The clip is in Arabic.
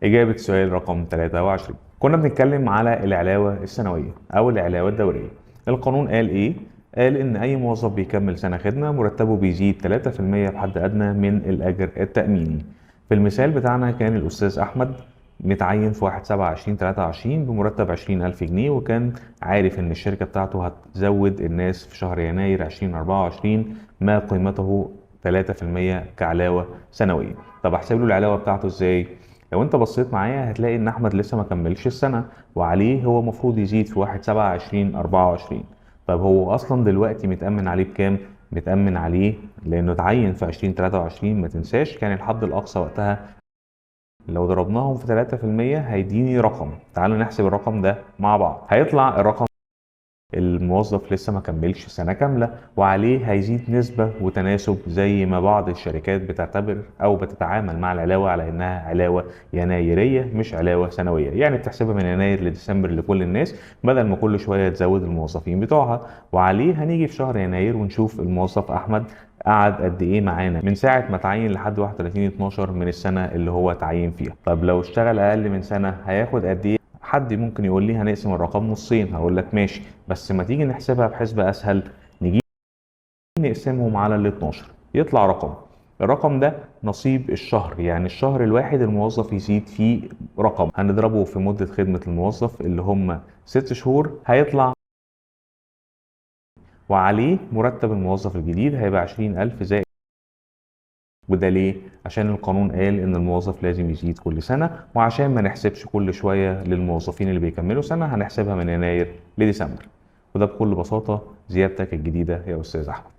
إجابة سؤال رقم 23. كنا بنتكلم على العلاوة السنوية أو العلاوة الدورية. القانون قال إيه؟ قال إن أي موظف بيكمل سنة خدمة مرتبه بيزيد 3% بحد أدنى من الأجر التأميني. في المثال بتاعنا كان الأستاذ أحمد متعين في 1/7/2023 بمرتب 20,000 جنيه، وكان عارف إن الشركة بتاعته هتزود الناس في شهر يناير 2024 ما قيمته 3% كعلاوة سنوية. طب أحسب له العلاوة بتاعته إزاي؟ لو انت بصيت معايا هتلاقي ان احمد لسه ما كملش السنه، وعليه هو المفروض يزيد في 1/7/2024. طب هو اصلا دلوقتي متامن عليه بكام؟ متامن عليه لانه اتعين في 2023، ما تنساش كان الحد الاقصى وقتها لو ضربناهم في 3% هيديني رقم. تعالوا نحسب الرقم ده مع بعض. هيطلع الرقم الموظف لسه ما كملش سنة كاملة، وعليه هيزيد نسبة وتناسب زي ما بعض الشركات بتعتبر أو بتتعامل مع العلاوة على إنها علاوة ينايرية مش علاوة سنوية، يعني بتحسبها من يناير لديسمبر لكل الناس بدل ما كل شوية تزود الموظفين بتوعها. وعليه هنيجي في شهر يناير ونشوف الموظف أحمد قعد قد ايه معانا من ساعة ما تعين لحد 31/12 من السنة اللي هو تعين فيها. طب لو اشتغل أقل من سنة هياخد قد ايه؟ حد ممكن يقول لي هنقسم الرقم نصين، هقول لك ماشي، بس ما تيجي نحسبها بحسبة اسهل. نيجي نقسمهم على ال 12 يطلع رقم. الرقم ده نصيب الشهر، يعني الشهر الواحد الموظف يزيد فيه رقم، هنضربه في مدة خدمة الموظف اللي هم 6 شهور هيطلع، وعليه مرتب الموظف الجديد هيبقى 20,000 زائد. وده ليه؟ عشان القانون قال ان الموظف لازم يزيد كل سنة، وعشان ما نحسبش كل شوية للموظفين اللي بيكملوا سنة هنحسبها من يناير لديسمبر. وده بكل بساطة زيادتك الجديدة يا أستاذ أحمد.